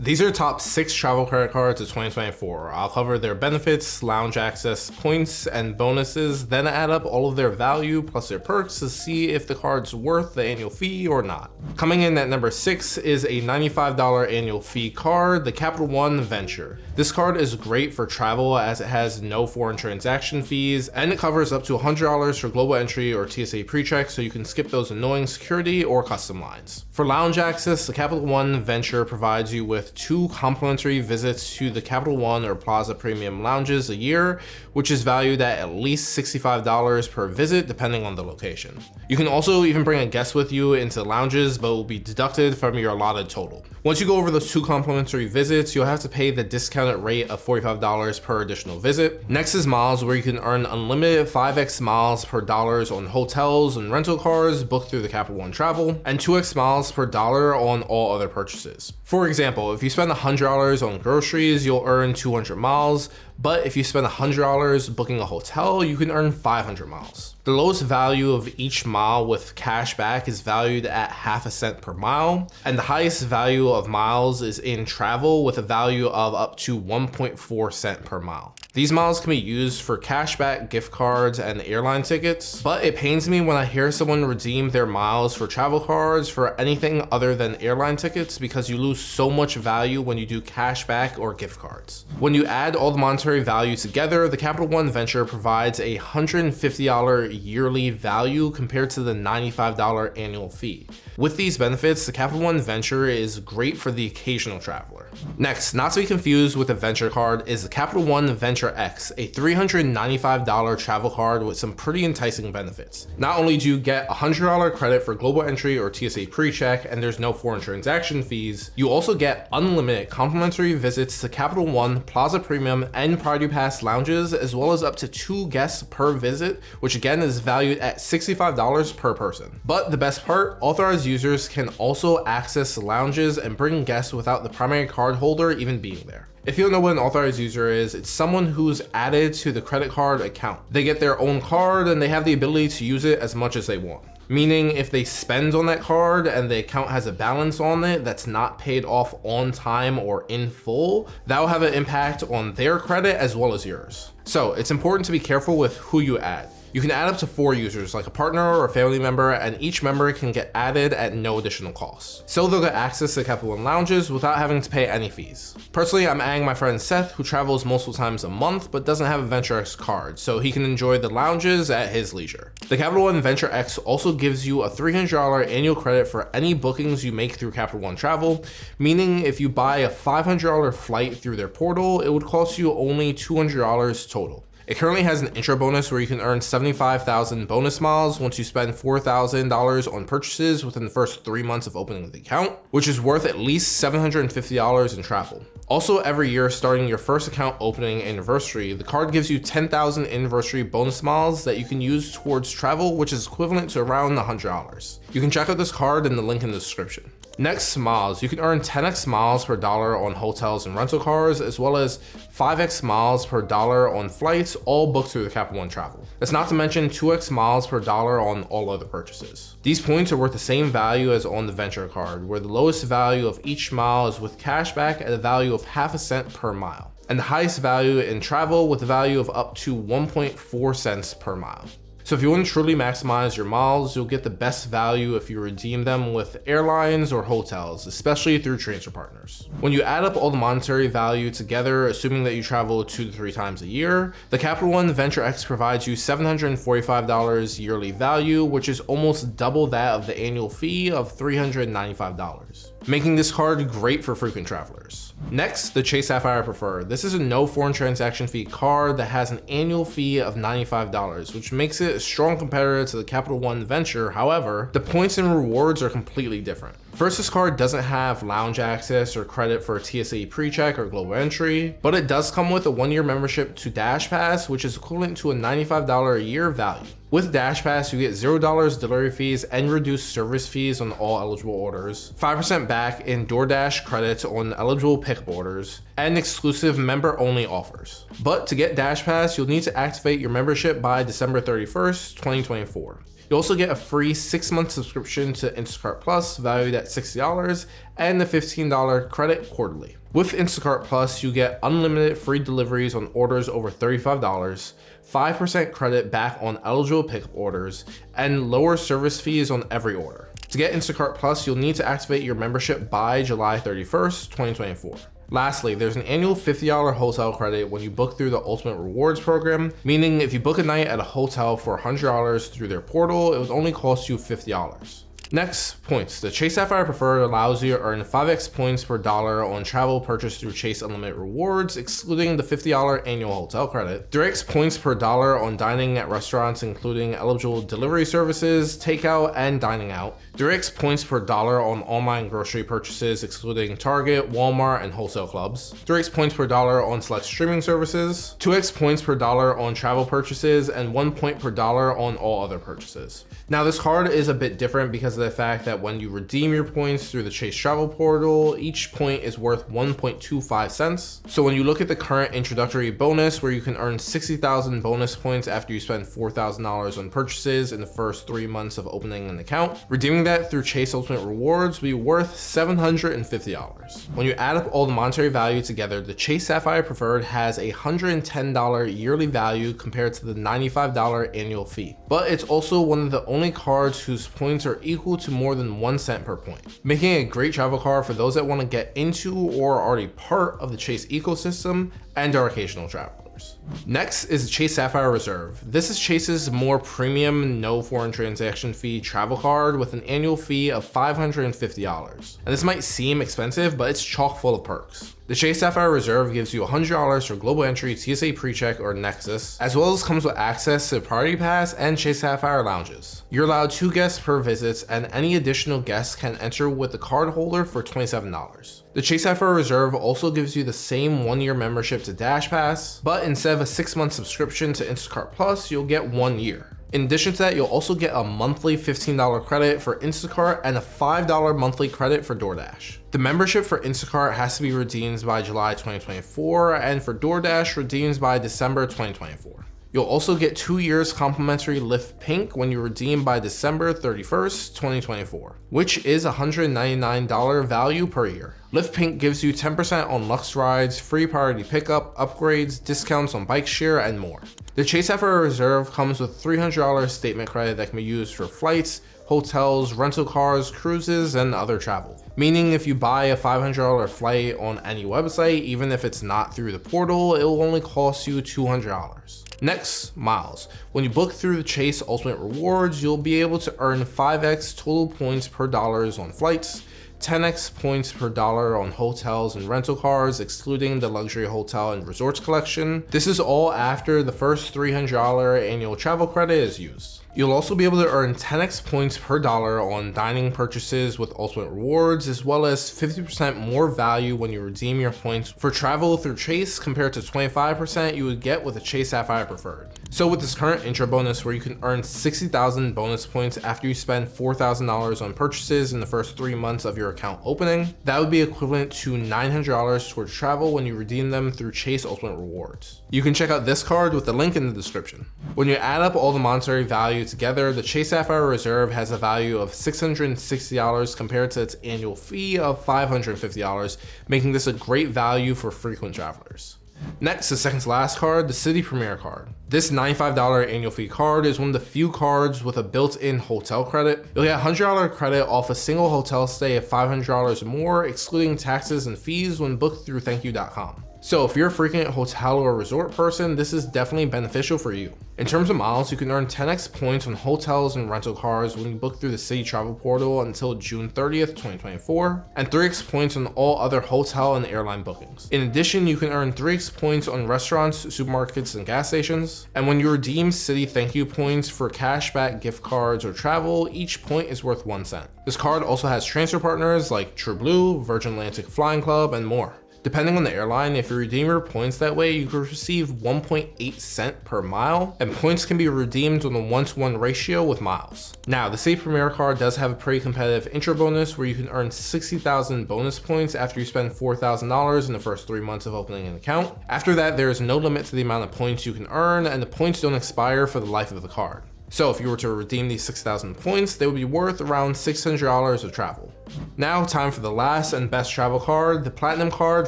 These are top 6 travel credit cards of 2024. I'll cover their benefits, lounge access, points, and bonuses, then add up all of their value plus their perks to see if the card's worth the annual fee or not. Coming in at number 6 is a $95 annual fee card, the Capital One Venture. This card is great for travel as it has no foreign transaction fees, and it covers up to $100 for global entry or TSA pre-check, so you can skip those annoying security or custom lines. For lounge access, the Capital One Venture provides you with 2 complimentary visits to the Capital One or Plaza Premium lounges a year, which is valued at least $65 per visit depending on the location. You can also even bring a guest with you into the lounges, but will be deducted from your allotted total. Once you go over those 2 complimentary visits, you'll have to pay the discounted rate of $45 per additional visit. Next is miles, where you can earn unlimited 5x miles per dollars on hotels and rental cars booked through the Capital One Travel, and 2x miles per dollar on all other purchases. For example, if you spend $100 on groceries, you'll earn 200 miles, but if you spend $100 booking a hotel, you can earn 500 miles. The lowest value of each mile with cash back is valued at half a cent per mile, and the highest value of miles is in travel with a value of up to 1.4 cent per mile. These miles can be used for cashback gift cards and airline tickets, but it pains me when I hear someone redeem their miles for travel cards for anything other than airline tickets, because you lose so much value when you do cashback or gift cards. When you add all the monetary value together, the Capital One Venture provides a $150 yearly value compared to the $95 annual fee. With these benefits, the Capital One Venture is great for the occasional traveler. Next, not to be confused with the Venture card, is the Capital One Venture X, a $395 travel card with some pretty enticing benefits. Not only do you get $100 credit for global entry or TSA pre-check, and there's no foreign transaction fees, you also get unlimited complimentary visits to Capital One, Plaza Premium, and Priority Pass lounges, as well as up to 2 guests per visit, which again is valued at $65 per person. But the best part, authorized users can also access lounges and bring guests without the primary card holder even being there. If you don't know what an authorized user is, it's someone who's added to the credit card account. They get their own card and they have the ability to use it as much as they want. Meaning if they spend on that card and the account has a balance on it that's not paid off on time or in full, that will have an impact on their credit as well as yours. So it's important to be careful with who you add. You can add up to 4 users, like a partner or a family member, and each member can get added at no additional cost. So they'll get access to Capital One lounges without having to pay any fees. Personally, I'm adding my friend Seth, who travels multiple times a month but doesn't have a Venture X card, so he can enjoy the lounges at his leisure. The Capital One Venture X also gives you a $300 annual credit for any bookings you make through Capital One Travel, meaning if you buy a $500 flight through their portal, it would cost you only $200 total. It currently has an intro bonus where you can earn 75,000 bonus miles once you spend $4,000 on purchases within the first 3 months of opening the account, which is worth at least $750 in travel. Also, every year starting your first account opening anniversary, the card gives you 10,000 anniversary bonus miles that you can use towards travel, which is equivalent to around $100. You can check out this card in the link in the description. Next, miles. You can earn 10x miles per dollar on hotels and rental cars, as well as 5x miles per dollar on flights, all booked through the Capital One Travel. That's not to mention 2x miles per dollar on all other purchases. These points are worth the same value as on the Venture card, where the lowest value of each mile is with cashback at a value of half a cent per mile, and the highest value in travel with a value of up to 1.4 cents per mile. So if you want to truly maximize your miles, you'll get the best value if you redeem them with airlines or hotels, especially through transfer partners. When you add up all the monetary value together, assuming that you travel 2 to 3 times a year, the Capital One Venture X provides you $745 yearly value, which is almost double that of the annual fee of $395. Making this card great for frequent travelers. Next, the Chase Sapphire Preferred. This is a no foreign transaction fee card that has an annual fee of $95, which makes it a strong competitor to the Capital One Venture. However, the points and rewards are completely different. First, this card doesn't have lounge access or credit for TSA pre-check or global entry, but it does come with a 1-year membership to Dash Pass, which is equivalent to a $95 a year value. With Dash Pass, you get $0 delivery fees and reduced service fees on all eligible orders, 5% back in DoorDash credits on eligible pickup orders, and exclusive member-only offers. But to get Dash Pass, you'll need to activate your membership by December 31st, 2024. You also get a free 6-month subscription to Instacart Plus valued at $60 and a $15 credit quarterly. With Instacart Plus, you get unlimited free deliveries on orders over $35, 5% credit back on eligible pickup orders, and lower service fees on every order. To get Instacart Plus, you'll need to activate your membership by July 31st, 2024. Lastly, there's an annual $50 hotel credit when you book through the Ultimate Rewards program, meaning if you book a night at a hotel for $100 through their portal, it would only cost you $50. Next, points. The Chase Sapphire Preferred allows you to earn 5x points per dollar on travel purchased through Chase Unlimited Rewards, excluding the $50 annual hotel credit. 3x points per dollar on dining at restaurants, including eligible delivery services, takeout, and dining out. 3x points per dollar on online grocery purchases, excluding Target, Walmart, and wholesale clubs. 3x points per dollar on select streaming services. 2x points per dollar on travel purchases, and 1 point per dollar on all other purchases. Now, this card is a bit different because of the fact that when you redeem your points through the Chase Travel Portal, each point is worth 1.25 cents. So when you look at the current introductory bonus, where you can earn 60,000 bonus points after you spend $4,000 on purchases in the first 3 months of opening an account, redeeming that through Chase Ultimate Rewards will be worth $750. When you add up all the monetary value together, the Chase Sapphire Preferred has a $110 yearly value compared to the $95 annual fee. But it's also one of the only cards whose points are equal to more than 1 cent per point, making it a great travel card for those that want to get into or are already part of the Chase ecosystem and are occasional travelers. Next is the Chase Sapphire Reserve. This is Chase's more premium, no foreign transaction fee travel card with an annual fee of $550. And this might seem expensive, but it's chock full of perks. The Chase Sapphire Reserve gives you $100 for global entry, TSA PreCheck, or Nexus, as well as comes with access to Priority Pass and Chase Sapphire lounges. You're allowed 2 guests per visit, and any additional guests can enter with the card holder for $27. The Chase Sapphire Reserve also gives you the same 1-year membership to Dash Pass, but instead of a 6-month subscription to Instacart Plus, you'll get 1 year. In addition to that, you'll also get a monthly $15 credit for Instacart and a $5 monthly credit for DoorDash. The membership for Instacart has to be redeemed by July 2024, and for DoorDash, redeemed by December 2024. You'll also get 2 years complimentary Lyft Pink when you redeem by December 31st, 2024, which is $199 value per year. Lyft Pink gives you 10% on Lux rides, free priority pickup, upgrades, discounts on bike share, and more. The Chase Sapphire Reserve comes with $300 statement credit that can be used for flights, hotels, rental cars, cruises, and other travel. Meaning if you buy a $500 flight on any website, even if it's not through the portal, it will only cost you $200. Next, miles. When you book through the Chase Ultimate Rewards, you'll be able to earn 5x total points per dollars on flights, 10x points per dollar on hotels and rental cars, excluding the luxury hotel and resorts collection. This is all after the first $300 annual travel credit is used. You'll also be able to earn 10x points per dollar on dining purchases with Ultimate Rewards, as well as 50% more value when you redeem your points for travel through Chase compared to 25% you would get with a Chase Sapphire Preferred. So with this current intro bonus where you can earn 60,000 bonus points after you spend $4,000 on purchases in the first 3 months of your account opening, that would be equivalent to $900 towards travel when you redeem them through Chase Ultimate Rewards. You can check out this card with the link in the description. When you add up all the monetary value together, the Chase Sapphire Reserve has a value of $660 compared to its annual fee of $550, making this a great value for frequent travelers. Next, the second to last card, the City Premier card. This $95 annual fee card is one of the few cards with a built-in hotel credit. You'll get a $100 credit off a single hotel stay of $500 or more, excluding taxes and fees when booked through thankyou.com. So if you're a frequent hotel or resort person, this is definitely beneficial for you. In terms of miles, you can earn 10x points on hotels and rental cars when you book through the City Travel Portal until June 30th, 2024, and 3x points on all other hotel and airline bookings. In addition, you can earn 3x points on restaurants, supermarkets, and gas stations. And when you redeem City Thank You points for cashback gift cards or travel, each point is worth 1 cent. This card also has transfer partners like TrueBlue, Virgin Atlantic Flying Club, and more. Depending on the airline, if you redeem your points that way, you could receive 1.8 cents per mile, and points can be redeemed on a 1-to-1 ratio with miles. Now, the City Premier card does have a pretty competitive intro bonus where you can earn 60,000 bonus points after you spend $4,000 in the first 3 months of opening an account. After that, there is no limit to the amount of points you can earn, and the points don't expire for the life of the card. So if you were to redeem these 6,000 points, they would be worth around $600 of travel. Now time for the last and best travel card, the Platinum card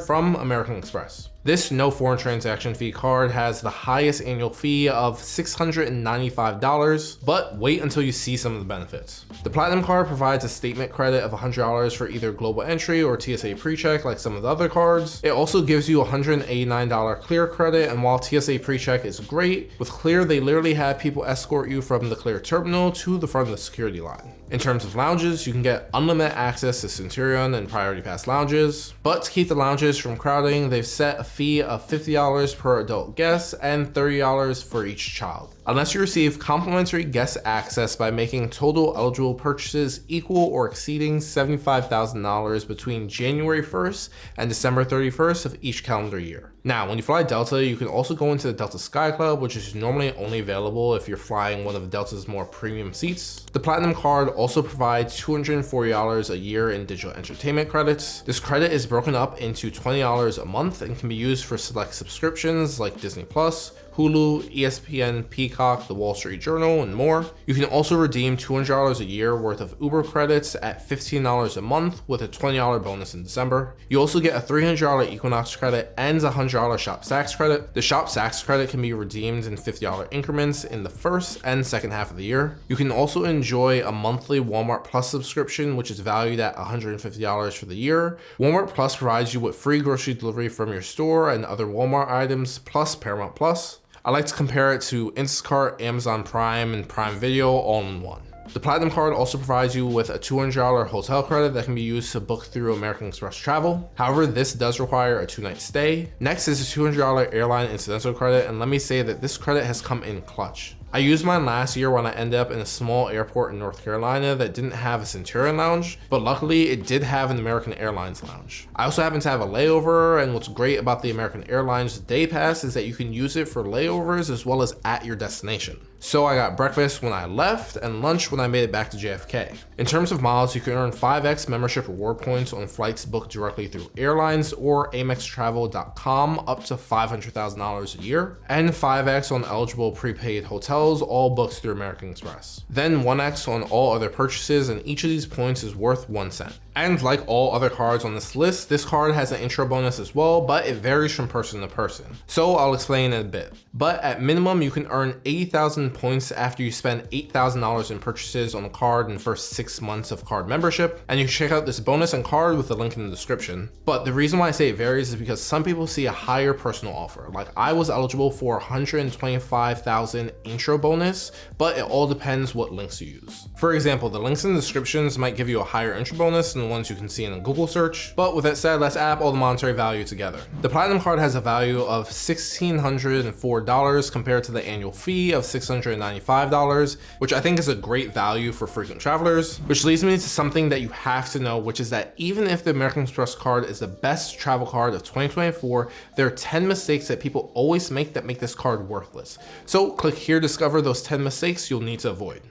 from American Express. This no foreign transaction fee card has the highest annual fee of $695, but wait until you see some of the benefits. The Platinum card provides a statement credit of $100 for either global entry or TSA PreCheck like some of the other cards. It also gives you $189 Clear credit, and while TSA PreCheck is great, with Clear they literally have people escort you from the Clear terminal to the front of the security line. In terms of lounges, you can get unlimited access to Centurion and Priority Pass lounges, but to keep the lounges from crowding, they've set a fee of $50 per adult guest and $30 for each child, unless you receive complimentary guest access by making total eligible purchases equal or exceeding $75,000 between January 1st and December 31st of each calendar year. Now, when you fly Delta, you can also go into the Delta Sky Club, which is normally only available if you're flying one of Delta's more premium seats. The Platinum card also provides $240 a year in digital entertainment credits. This credit is broken up into $20 a month and can be used for select subscriptions like Disney+, Hulu, ESPN, Peacock, The Wall Street Journal, and more. You can also redeem $200 a year worth of Uber credits at $15 a month with a $20 bonus in December. You also get a $300 Equinox credit and a $100 Shop Saks credit. The Shop Saks credit can be redeemed in $50 increments in the first and second half of the year. You can also enjoy a monthly Walmart Plus subscription, which is valued at $150 for the year. Walmart Plus provides you with free grocery delivery from your store and other Walmart items, plus Paramount Plus. I like to compare it to Instacart, Amazon Prime, and Prime Video all in one. The Platinum card also provides you with a $200 hotel credit that can be used to book through American Express Travel. However, this does require a 2-night stay. Next is a $200 airline incidental credit, and let me say that this credit has come in clutch. I used mine last year when I ended up in a small airport in North Carolina that didn't have a Centurion lounge, but luckily it did have an American Airlines lounge. I also happen to have a layover, and what's great about the American Airlines Day Pass is that you can use it for layovers as well as at your destination. So I got breakfast when I left and lunch when I made it back to JFK. In terms of miles, you can earn 5x membership reward points on flights booked directly through airlines or amextravel.com up to $500,000 a year, and 5x on eligible prepaid hotels all booked through American Express. Then 1x on all other purchases, and each of these points is worth 1 cent. And like all other cards on this list, this card has an intro bonus as well, but it varies from person to person. So I'll explain in a bit. But at minimum, you can earn 80,000 points after you spend $8,000 in purchases on the card in the first 6 months of card membership. And you can check out this bonus and card with the link in the description. But the reason why I say it varies is because some people see a higher personal offer. Like I was eligible for 125,000 intro bonus, but it all depends what links you use. For example, the links in the descriptions might give you a higher intro bonus than the ones you can see in a Google search. But with that said, let's add up all the monetary value together. The Platinum card has a value of $1,604 compared to the annual fee of $695, which I think is a great value for frequent travelers, which leads me to something that you have to know, which is that even if the American Express card is the best travel card of 2024, there are 10 mistakes that people always make that make this card worthless. So click here to discover those 10 mistakes you'll need to avoid.